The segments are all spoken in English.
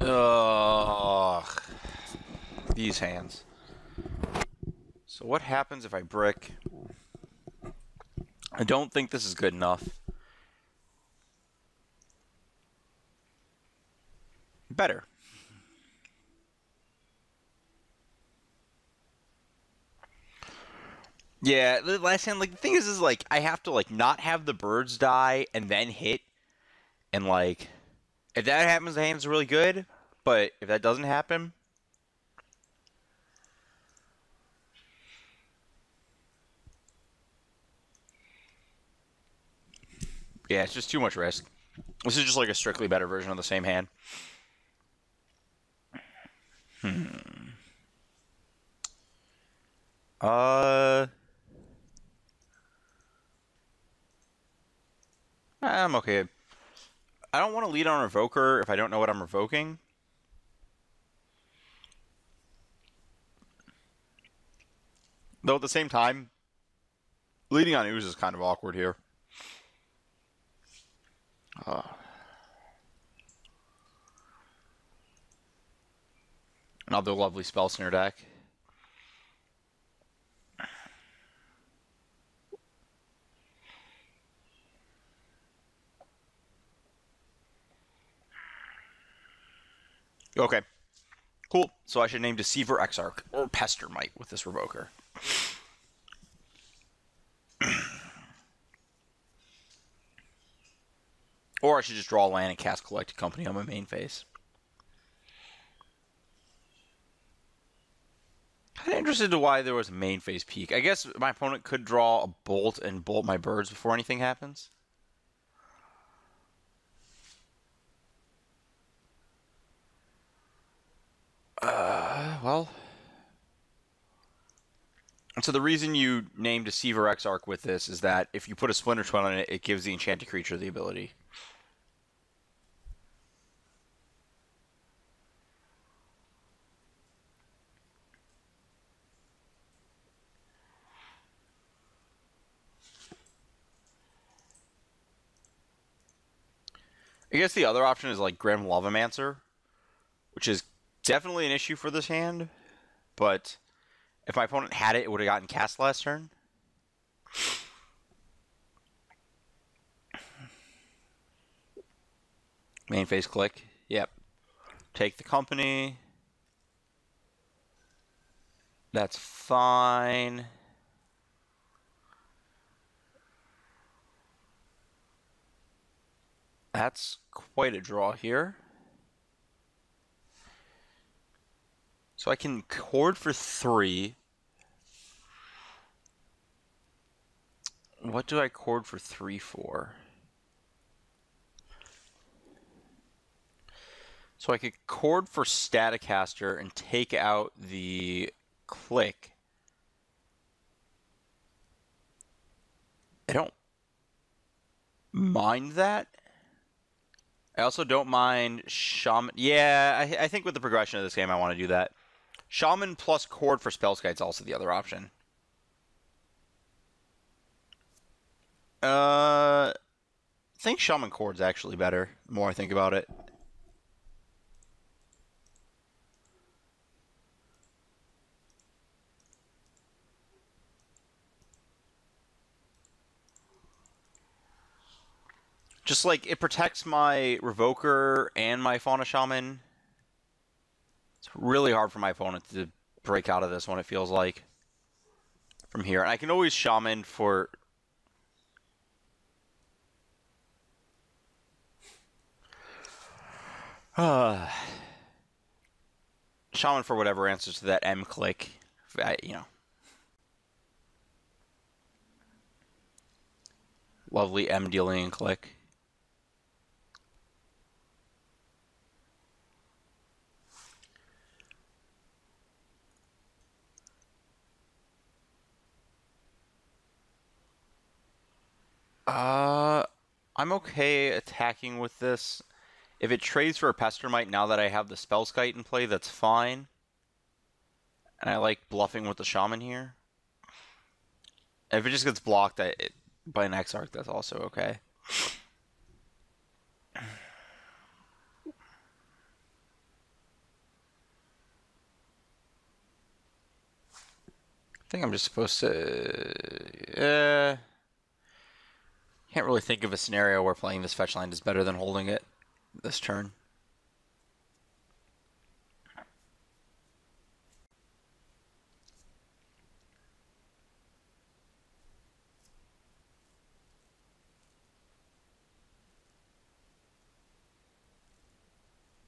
Ugh. These hands. So what happens if I brick? I don't think this is good enough. Better. Yeah, the last hand, like, the thing is like, I have to, like, not have the birds die and then hit. And, like, if that happens, the hand's really good. But if that doesn't happen, yeah, it's just too much risk. This is just, like, a strictly better version of the same hand. Hmm. Uh, I'm okay. I don't want to lead on Revoker if I don't know what I'm revoking. Though at the same time, leading on Ooze is kind of awkward here. Uh, Another lovely Spell Snare deck. Okay, cool. So I should name Deceiver Exarch or Pestermite with this Revoker. Or I should just draw a land and cast Collected Company on my main phase. Kind of interested to why there was a main phase peak. I guess my opponent could draw a bolt and bolt my birds before anything happens. Well. So the reason you name Deceiver Exarch with this is that if you put a Splinter Twin on it, it gives the enchanted creature the ability. I guess the other option is like Grim Lavamancer, which is definitely an issue for this hand, but if my opponent had it, it would have gotten cast last turn. Main phase click. Yep. Take the company. That's fine. That's quite a draw here. So I can cord for 3. What do I cord for 3 for? So I could cord for Staticaster and take out the click. I don't mind that. I also don't mind Shaman. Yeah, I think with the progression of this game, I want to do that. Shaman plus cord for Spellskite is also the other option. I think Shaman Cord's actually better, the more I think about it. Just like, it protects my Revoker and my Fauna Shaman. It's really hard for my opponent to break out of this one, it feels like. From here. And I can always Shaman for... Shaman for whatever answers to that M click. You know. Lovely M dealing click. I'm okay attacking with this. If it trades for a Pestermite now that I have the Spellskite in play, that's fine. And I like bluffing with the Shaman here. If it just gets blocked by an Exarch, that's also okay. think I'm just supposed to... Can't really think of a scenario where playing this fetch land is better than holding it this turn.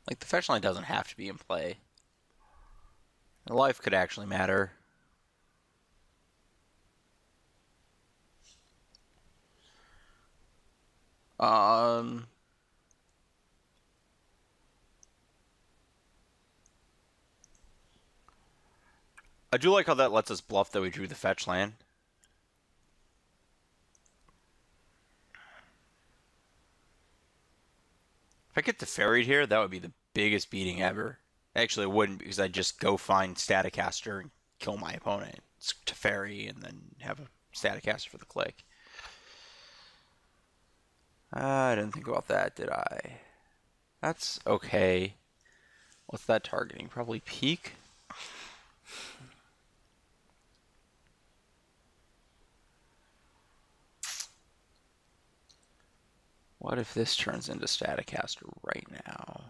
Like, the fetch line doesn't have to be in play. The life could actually matter. I do like how that lets us bluff that we drew the fetch land. If I get the ferried here, that would be the biggest beating ever. Actually, it wouldn't, because I'd just go find Staticaster and kill my opponent to ferry and then have a Staticaster for the click. I didn't think about that, did I? That's okay. What's that targeting? Probably peak? What if this turns into Staticaster right now?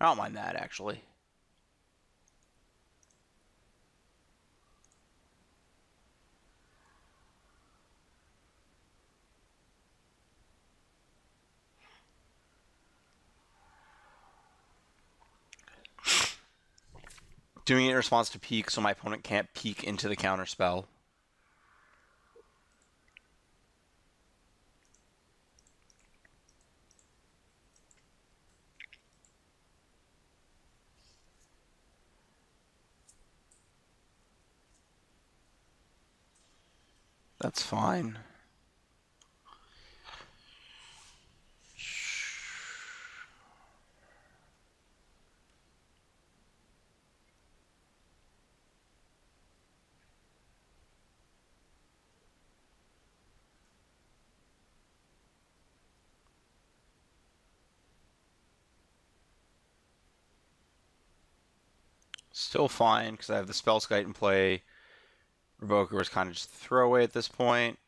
I don't mind that, actually. Doing it in response to peak so my opponent can't peek into the counter spell. That's fine. Still fine, because I have the Spellskite in play. Revoker was kind of just a throwaway at this point.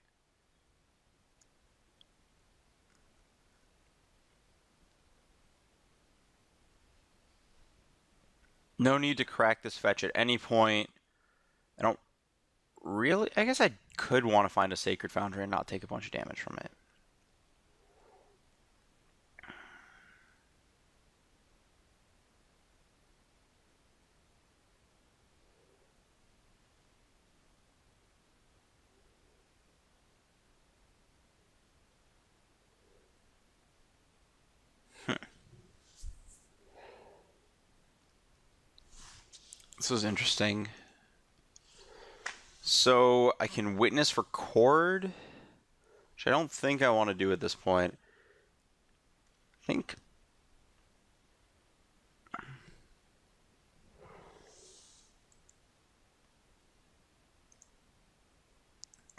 No need to crack this fetch at any point. I don't really... I guess I could want to find a Sacred Foundry and not take a bunch of damage from it. This was interesting. So I can witness for Chord, which I don't think I want to do at this point. I think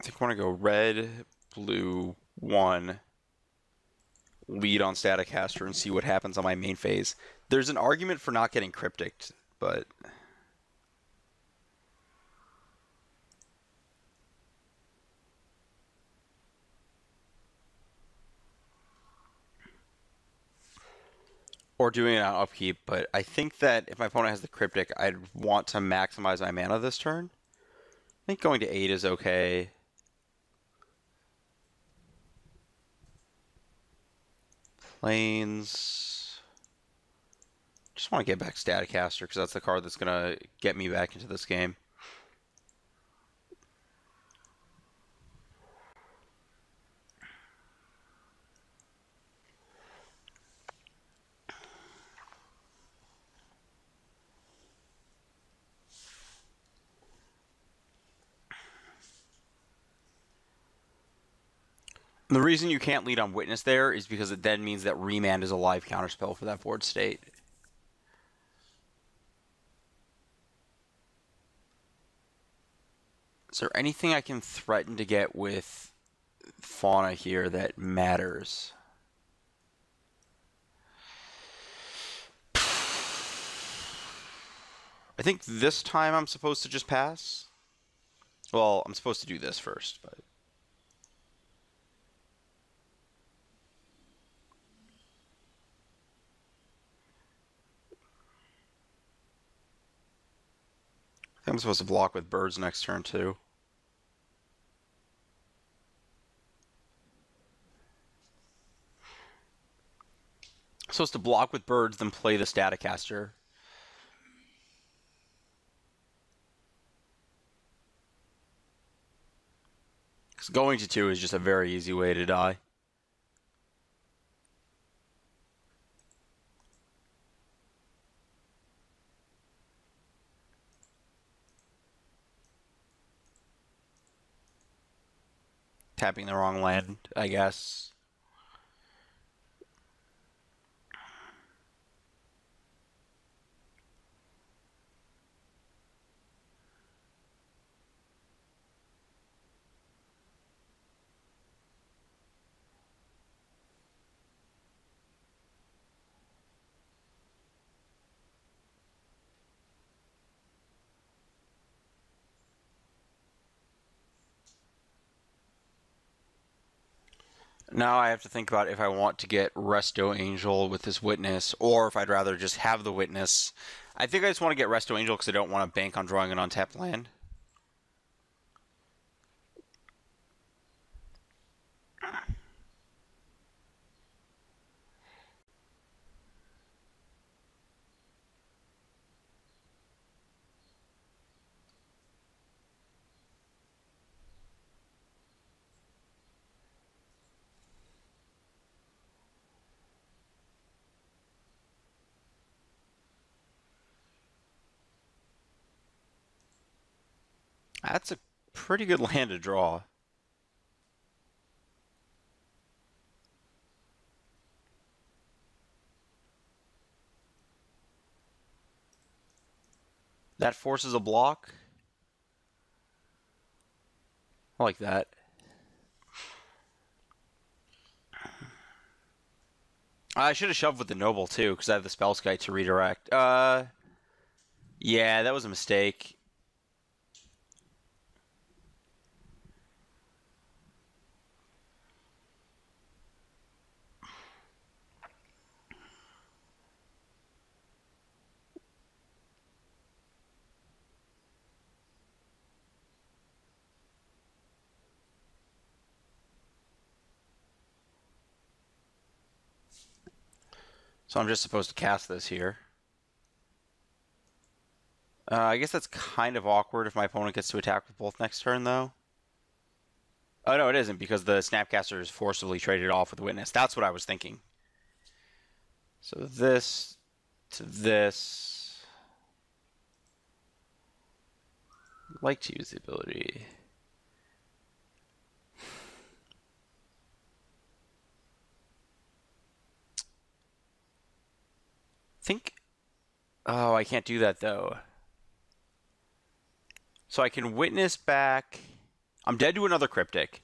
I want to go red, blue, 1, lead on Staticaster and see what happens on my main phase. There's an argument for not getting Cryptic, but... Or doing it on upkeep, but I think that if my opponent has the Cryptic, I'd want to maximize my mana this turn. I think going to 8 is okay. Plains. Just want to get back Staticaster, because that's the card that's going to get me back into this game. The reason you can't lead on Witness there is because it then means that Remand is a live counterspell for that board state. Is there anything I can threaten to get with Fauna here that matters? I think this time I'm supposed to just pass. Well, I'm supposed to do this first, but... I think I'm supposed to block with birds next turn, too. I'm supposed to block with birds, then play the Staticaster. Because going to 2 is just a very easy way to die. Tapping the wrong land, I guess. Now I have to think about if I want to get Resto Angel with this Witness, or if I'd rather just have the Witness. I think I just want to get Resto Angel because I don't want to bank on drawing an untapped land. That's a pretty good land to draw. That forces a block. I like that. I should have shoved with the Noble too, because I have the Spellskite to redirect. Yeah, that was a mistake. So I'm just supposed to cast this here. I guess that's kind of awkward if my opponent gets to attack with both next turn, though. Oh, no, it isn't, because the Snapcaster is forcibly traded off with Witness. That's what I was thinking. So this to this. I'd like to use the ability. Think... Oh, I can't do that, though. So I can Witness back... I'm dead to another Cryptic.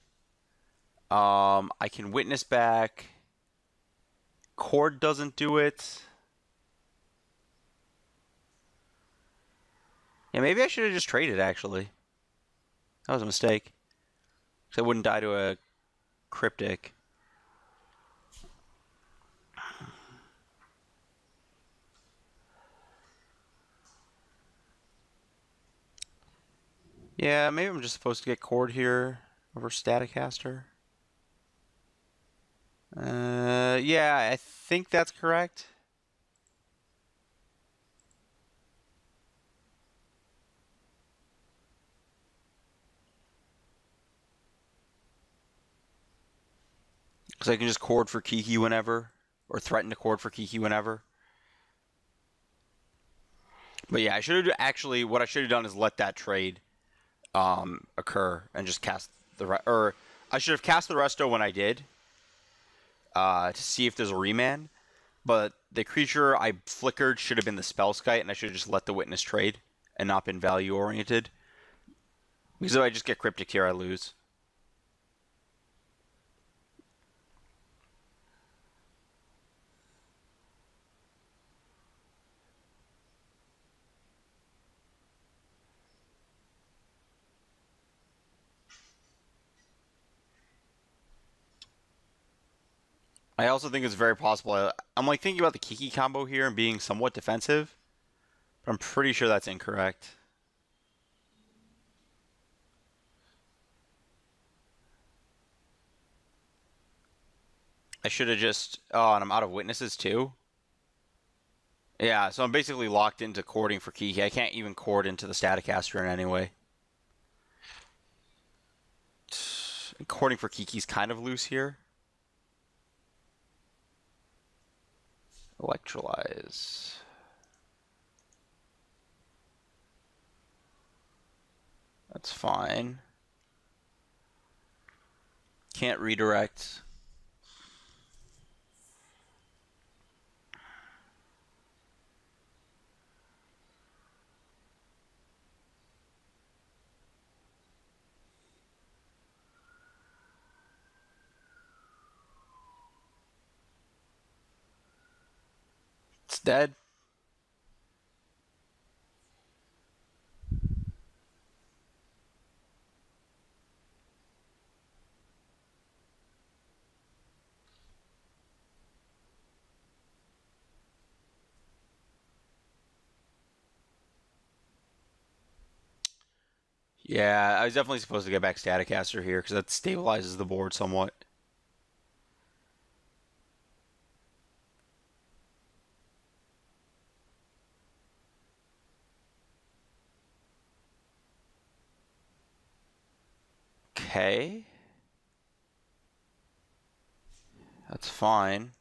I can Witness back... Cord doesn't do it. Yeah, maybe I should have just traded, actually. That was a mistake. Because I wouldn't die to a Cryptic. Yeah, maybe I'm just supposed to get Cord here over Staticaster. Yeah, I think that's correct. Because I can just Cord for Kiki whenever, or threaten to Cord for Kiki whenever. But yeah, I should have actually, what I should have done is let that trade occur and just cast the, or I should have cast the Resto when I did, to see if there's a reman. But the creature I flickered should have been the Spellskite, and I should have just let the Witness trade and not been value oriented. Because if I just get Cryptic here, I lose. I also think it's very possible. I'm like thinking about the Kiki combo here and being somewhat defensive, but I'm pretty sure that's incorrect. I should have just. Oh, and I'm out of witnesses too. Yeah, so I'm basically locked into cording for Kiki. I can't even cord into the Staticaster in any way. Cording for Kiki's kind of loose here. Electrolyze. That's fine. Can't redirect. It's dead. Yeah, I was definitely supposed to get back Staticaster here because that stabilizes the board somewhat. Okay. That's fine.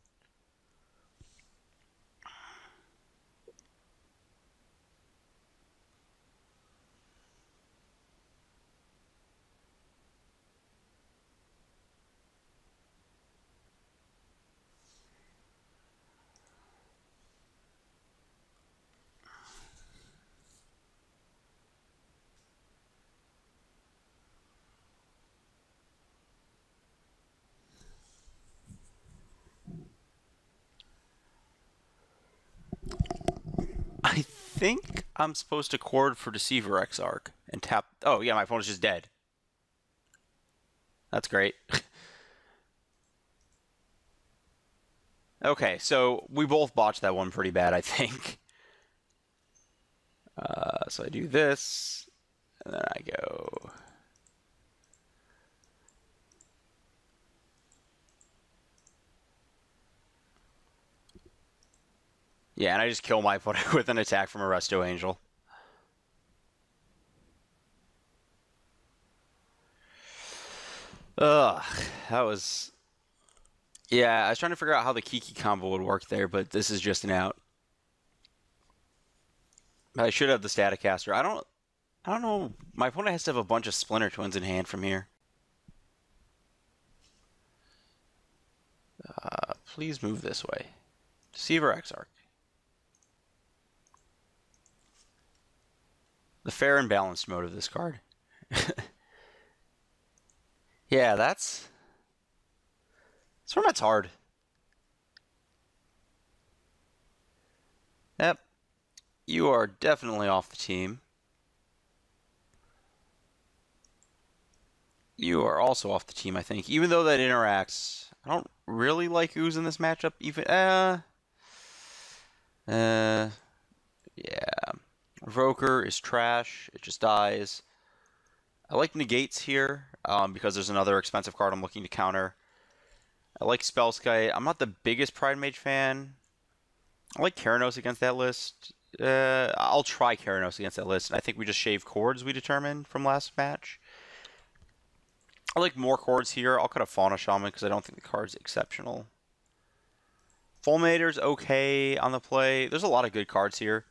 I think I'm supposed to cord for Deceiver Exarch and tap. Oh, yeah, my phone is just dead. That's great. Okay, so we both botched that one pretty bad, I think. So I do this, and then I go. Yeah, and I just kill my opponent with an attack from a Resto Angel. Ugh, that was. Yeah, I was trying to figure out how the Kiki combo would work there, but this is just an out. I should have the Staticaster. I don't know. My opponent has to have a bunch of Splinter Twins in hand from here. Please move this way. Deceiver Exarch. The fair and balanced mode of this card. Yeah, this format's hard. Yep, you are definitely off the team. You are also off the team, I think. Even though that interacts, I don't really like Ooze in this matchup. Even yeah. Evoker is trash. It just dies. I like negates here because there's another expensive card I'm looking to counter. I like Spellskite. I'm not the biggest Pride Mage fan. I like Keranos against that list. I'll try Keranos against that list. I think we just shave chords we determined from last match. I like more chords here. I'll cut a Fauna Shaman because I don't think the card's exceptional. Fulminator's okay on the play. There's a lot of good cards here.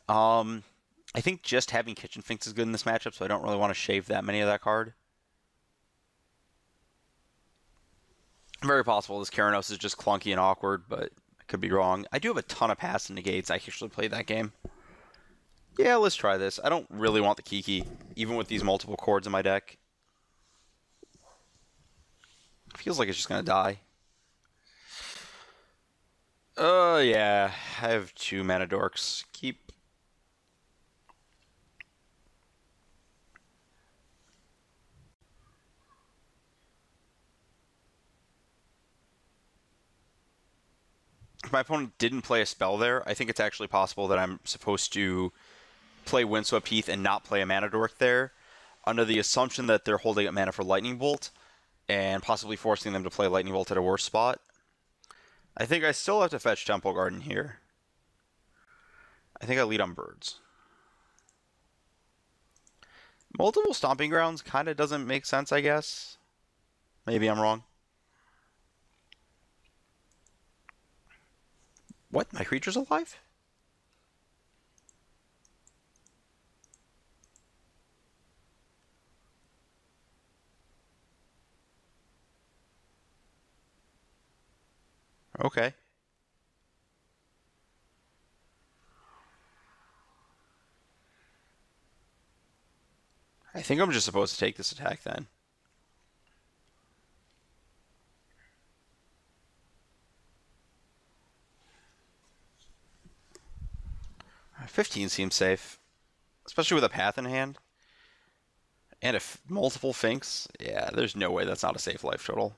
I think just having Kitchen Finks is good in this matchup, so I don't really want to shave that many of that card. Very possible this Keranos is just clunky and awkward, but I could be wrong. I do have a ton of pass and negates. I actually played that game. Yeah, let's try this. I don't really want the Kiki, even with these multiple chords in my deck. Feels like it's just gonna die. Yeah. I have 2 mana dorks. Keep. if my opponent didn't play a spell there, I think it's actually possible that I'm supposed to play Windswept Heath and not play a Mana Dork there, under the assumption that they're holding up mana for Lightning Bolt, and possibly forcing them to play Lightning Bolt at a worse spot. I think I still have to fetch Temple Garden here. I think I lead on birds. Multiple Stomping Grounds kind of doesn't make sense, I guess. Maybe I'm wrong. What? My creature's alive? Okay. I think I'm just supposed to take this attack then. $15 seems safe, especially with a path in hand. And if multiple Finks, yeah, there's no way that's not a safe life total.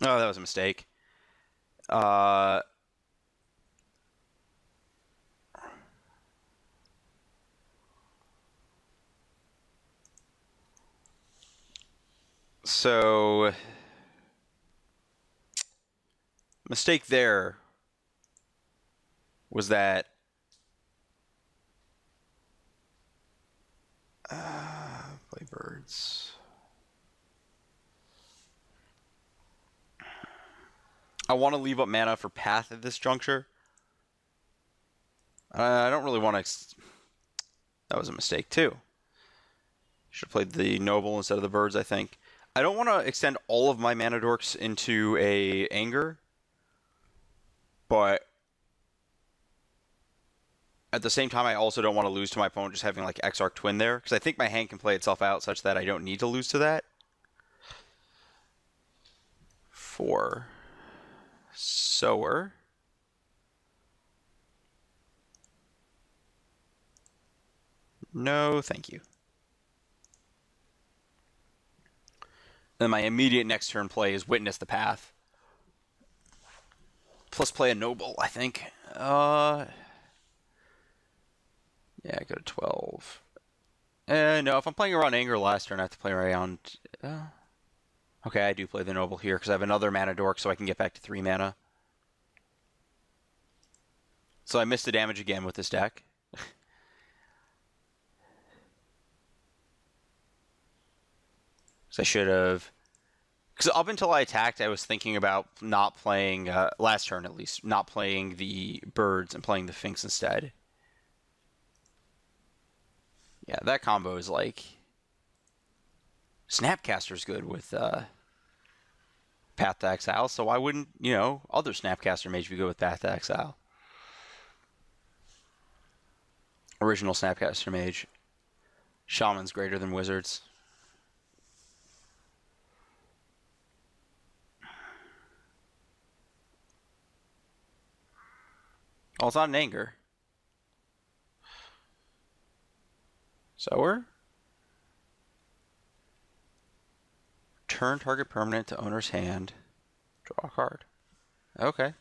Oh, that was a mistake. So, mistake there was that play birds. I want to leave up mana for path at this juncture. I don't really want to. That was a mistake too. Should have played the noble instead of the birds, I think. I don't want to extend all of my mana dorks into a anger, but at the same time, I also don't want to lose to my opponent just having like Exarch Twin there, because I think my hand can play itself out such that I don't need to lose to that. 4. Sower. No, thank you. Then my immediate next turn play is Witness the Path. Plus play a Noble, I think. Yeah, go to 12. No, if I'm playing around Anger last turn, I have to play around... okay, I do play the Noble here because I have another mana dork, so I can get back to 3 mana. So I missed the damage again with this deck. So I should have... Because up until I attacked, I was thinking about not playing, last turn at least, not playing the birds and playing the Finks instead. Yeah, that combo is like... Snapcaster's good with Path to Exile, so why wouldn't, you know, other Snapcaster Mage be good with Path to Exile? Original Snapcaster Mage. Shaman's greater than Wizards. Oh, it's not an anger. Sower? Turn target permanent to owner's hand. Draw a card. Okay.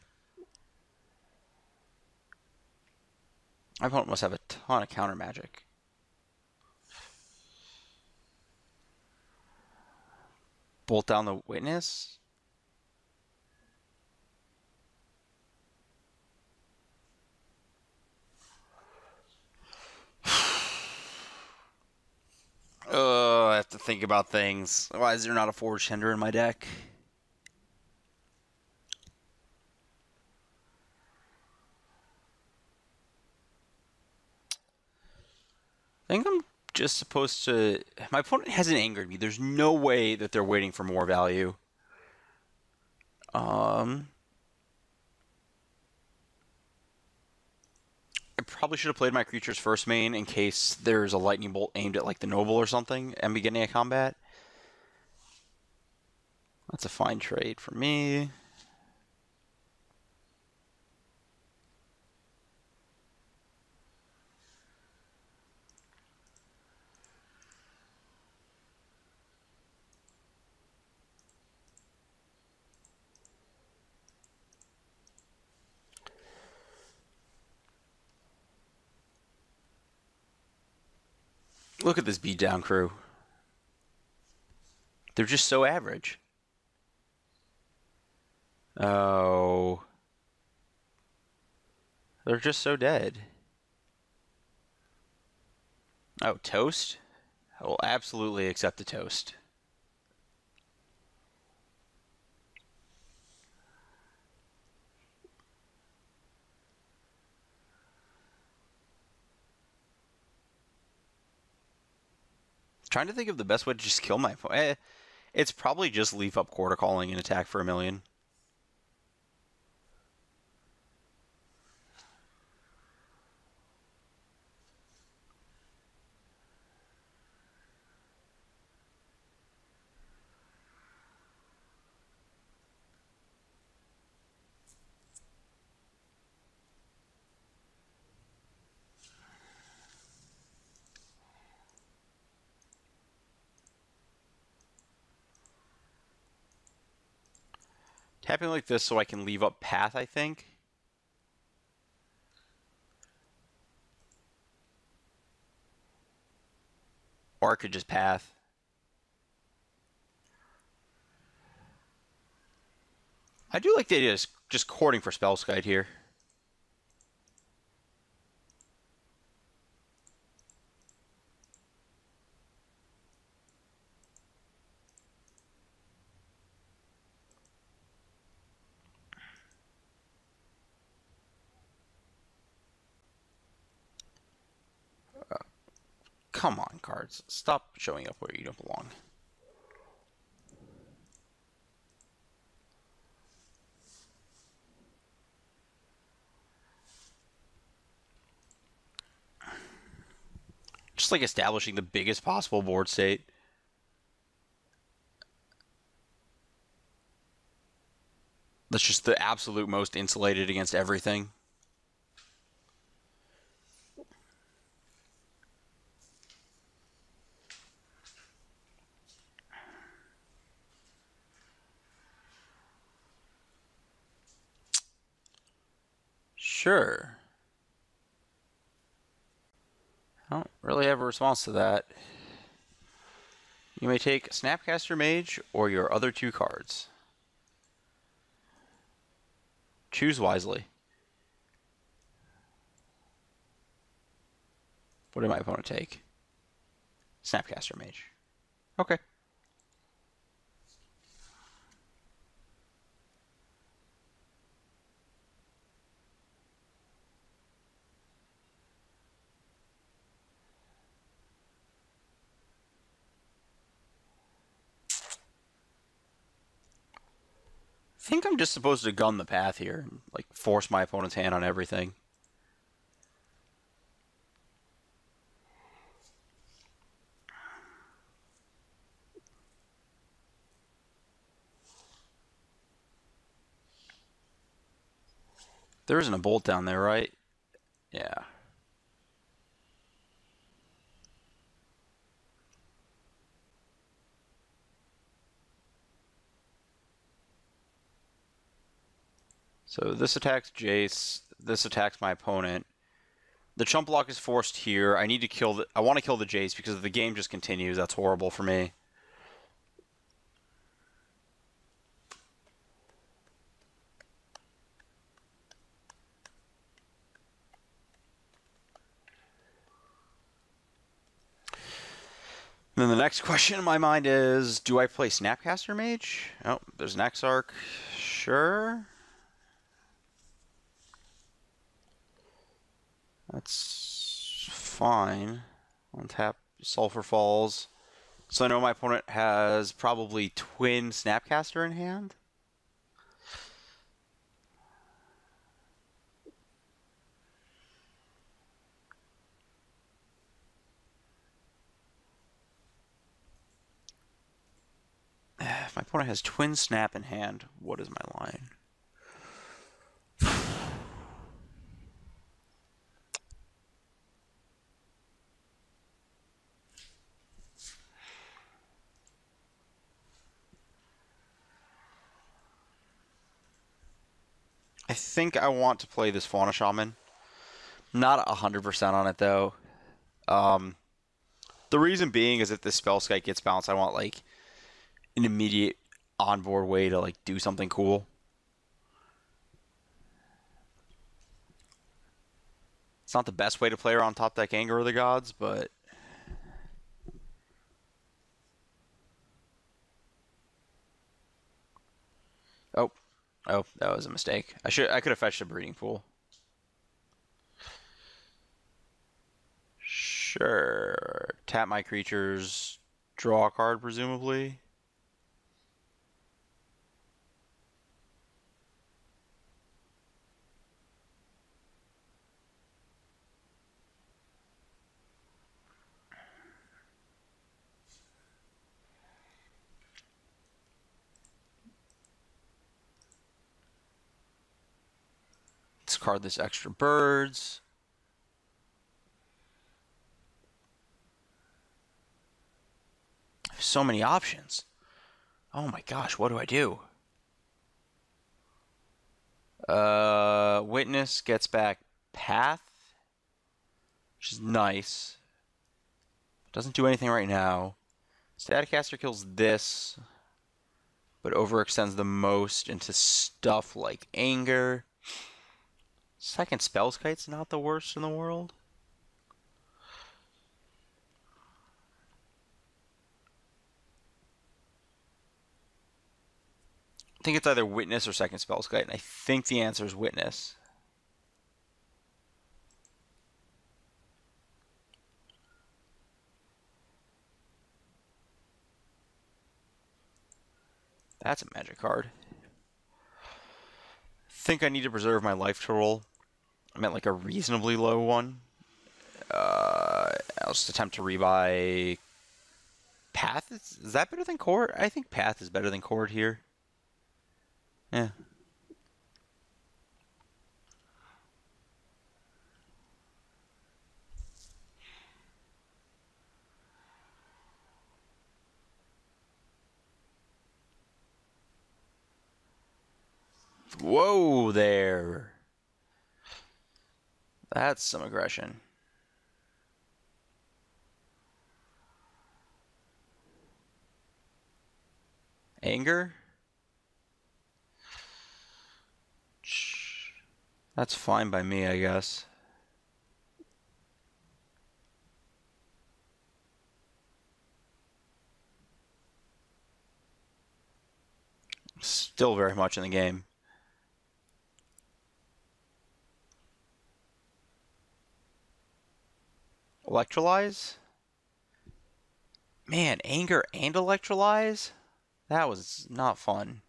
My opponent must have a ton of counter magic. Bolt down the Witness? I have to think about things. Why is there not a Forge Tender in my deck? I think I'm just supposed to... My opponent hasn't angered me. There's no way that they're waiting for more value. I probably should have played my creature's first main in case there's a lightning bolt aimed at like the noble or something and beginning of combat. That's a fine trade for me. Look at this beatdown crew. They're just so average. Oh. They're just so dead. Oh, toast? I will absolutely accept the toast. Trying to think of the best way to just kill my opponent. It's probably just leaf up Quarter Calling and attack for 1,000,000. Tapping like this so I can leave up path, I think. Or I could just path. I do like the idea of just courting for Spellskite here. Come on, cards. Stop showing up where you don't belong. Just like establishing the biggest possible board state. That's just the absolute most insulated against everything. Sure. I don't really have a response to that. You may take Snapcaster Mage or your other 2 cards. Choose wisely. What did my opponent take? Snapcaster Mage. Okay. I think I'm just supposed to gun the path here and like force my opponent's hand on everything. There isn't a bolt down there, right? Yeah. So this attacks Jace. This attacks my opponent. The chump block is forced here. I need to kill the. I want to kill the Jace because if the game just continues, that's horrible for me. Then the next question in my mind is, do I play Snapcaster Mage? Oh, there's an Exarch. Sure. That's fine. Untap Sulfur Falls. So I know my opponent has probably twin Snapcaster in hand. If my opponent has twin Snap in hand, what is my line? I think I want to play this Fauna Shaman. Not 100% on it, though. The reason being is if the spell skite gets bounced, I want like an immediate onboard way to like do something cool. It's not the best way to play around top deck Anger of the Gods, but oh, oh, that was a mistake. I could have fetched a breeding pool. Sure. Tap my creatures, draw a card presumably. Discard this extra birds. So many options. Oh my gosh, what do I do? Witness gets back Path, which is nice. Doesn't do anything right now. Staticaster kills this, but overextends the most into stuff like Anger. Second Spellskite's not the worst in the world. I think it's either Witness or second Spellskite, and I think the answer is Witness. That's a magic card. I think I need to preserve my life total. I meant like a reasonably low one. I'll just attempt to rebuy Path. Is that better than Court? I think Path is better than Court here. Yeah. Whoa there. That's some aggression. Anger? That's fine by me, I guess. Still very much in the game. Electrolyze? Man, Anger and Electrolyze? That was not fun.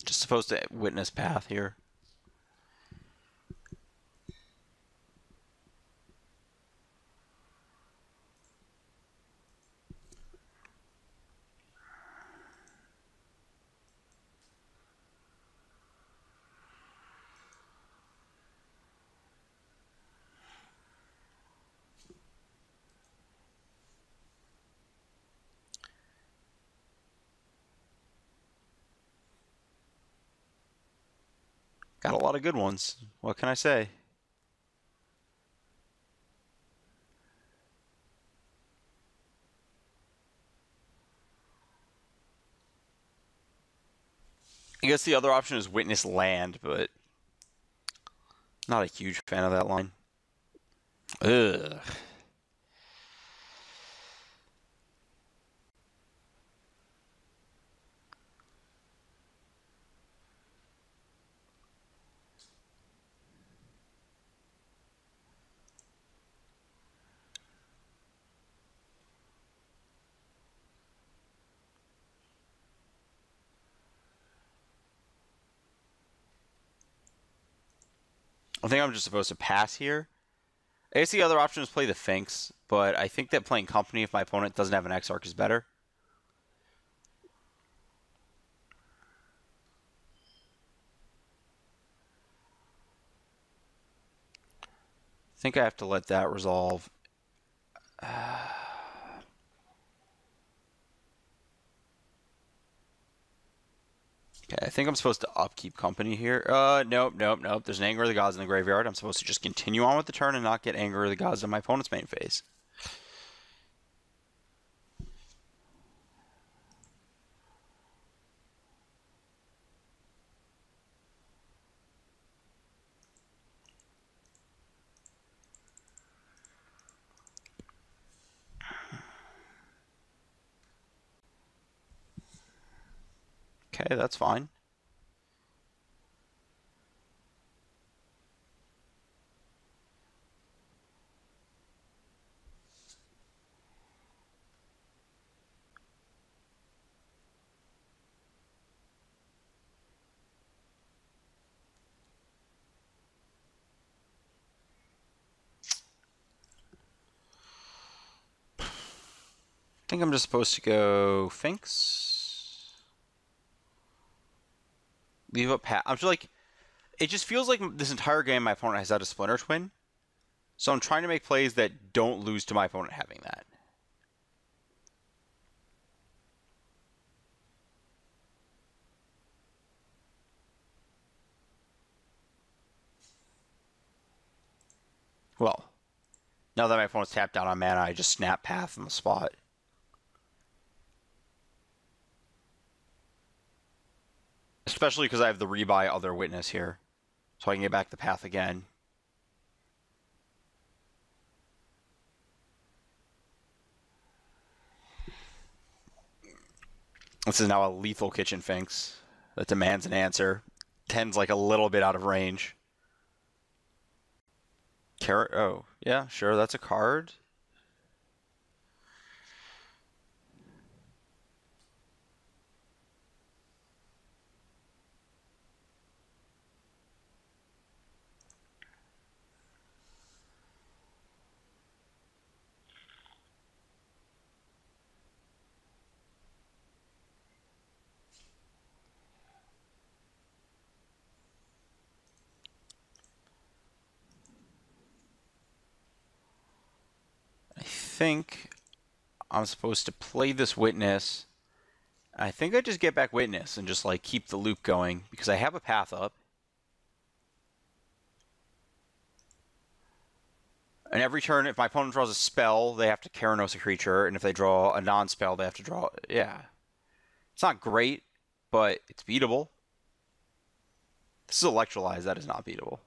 Just supposed to Witness Path here. Got a lot of good ones. What can I say? I guess the other option is Witness Land, but not a huge fan of that line. Ugh. I think I'm just supposed to pass here. I guess the other option is play the Finks, but I think that playing Company if my opponent doesn't have an Exarch is better. I think I have to let that resolve. Okay, I think I'm supposed to upkeep company here. Nope, nope, nope. There's an Anger of the Gods in the graveyard. I'm supposed to just continue on with the turn and not get Anger of the Gods in my opponent's main phase. Okay, that's fine. I think I'm just supposed to go Finks. Leave up Pat. I'm just like, it just feels like this entire game my opponent has had a Splinter Twin. So I'm trying to make plays that don't lose to my opponent having that. Well, now that my opponent's tapped down on mana, I just snap Path on the spot. Especially because I have the rebuy Other Witness here. So I can get back the Path again. This is now a lethal Kitchen Finks that demands an answer. 10's like a little bit out of range. Carrot. Oh, yeah, sure, that's a card. I think I'm supposed to play this Witness. I think I just get back Witness and just like keep the loop going because I have a Path up. And every turn, if my opponent draws a spell, they have to Keranos a creature, and if they draw a non-spell, they have to draw. Yeah, it's not great, but it's beatable. This is Electrolyze. That is not beatable.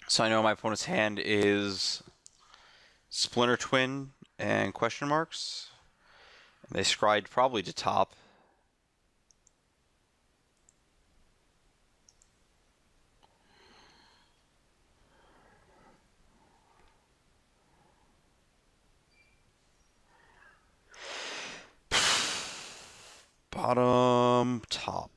So I know my opponent's hand is Splinter Twin and question marks. And they scryed probably to top. Bottom, top.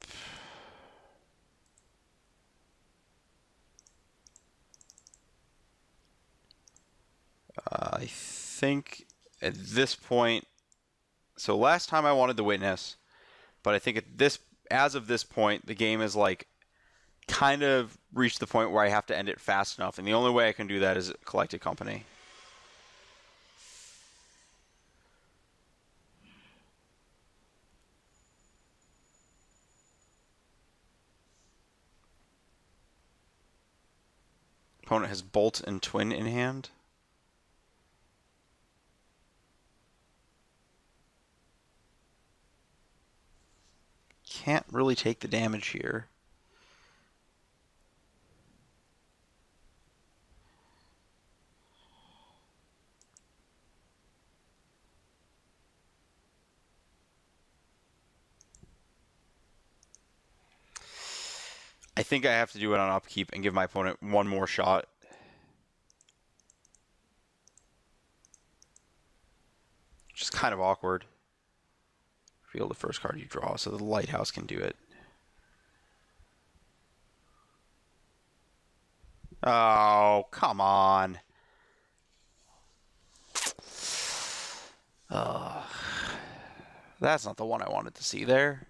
I think at this point, so last time I wanted the Witness, but I think as of this point, the game is like kind of reached the point where I have to end it fast enough, and the only way I can do that is Collected Company. Opponent has Bolt and Twin in hand. Can't really take the damage here. I think I have to do it on upkeep and give my opponent one more shot. Which is kind of awkward. Reveal the first card you draw, so the Lighthouse can do it. Oh, come on. That's not the one I wanted to see there.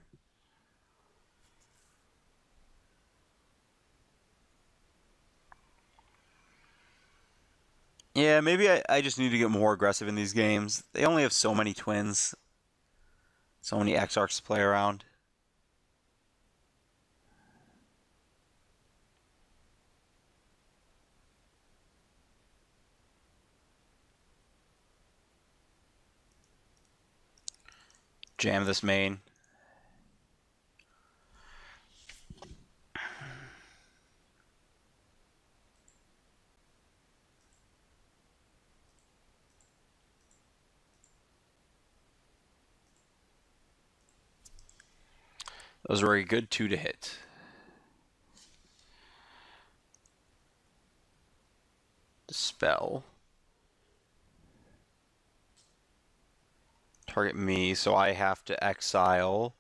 Yeah, maybe I just need to get more aggressive in these games. They only have so many twins, so many Exarchs to play around. Jam this main. Those were a good 2 to hit. Dispel. Target me, so I have to exile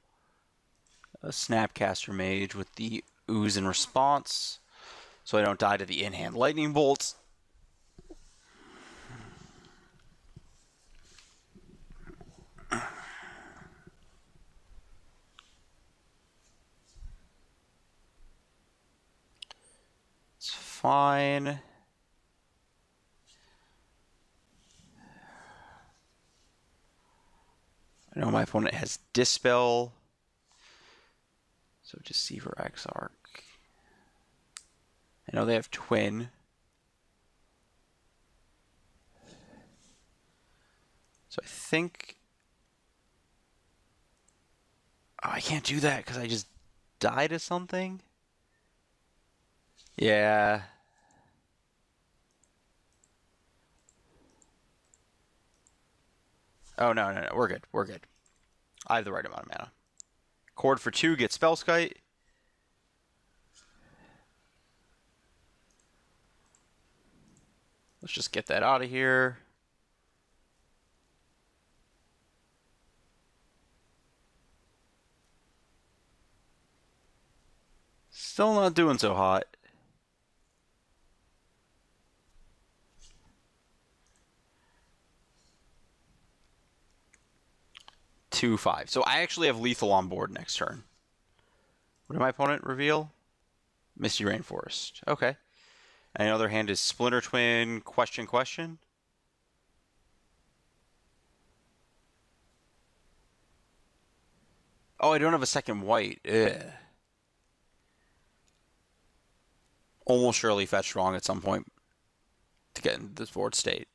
a Snapcaster Mage with the Ooze in response, so I don't die to the in-hand Lightning Bolts. It's fine. I know my opponent has Dispel, so Deceiver Exarch. I know they have Twin. So I think... Oh, I can't do that because I just died to something? Yeah. Oh, no. We're good. We're good. I have the right amount of mana. Cord for 2, get Spellskite. Let's just get that out of here. Still not doing so hot. Two, 5. So I actually have lethal on board next turn. What did my opponent reveal? Misty Rainforest. Okay. And the other hand is Splinter Twin, question. Oh, I don't have a second white. Ugh. Almost surely fetch wrong at some point to get in this board state.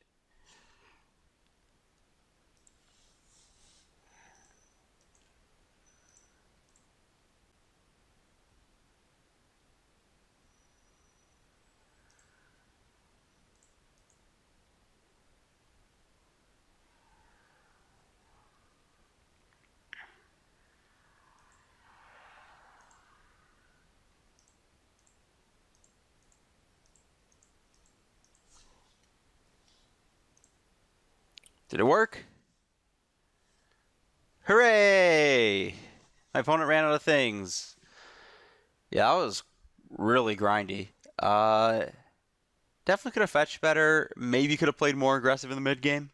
Did it work? Hooray! My opponent ran out of things. Yeah, that was really grindy. Definitely could have fetched better. Maybe could have played more aggressive in the mid game.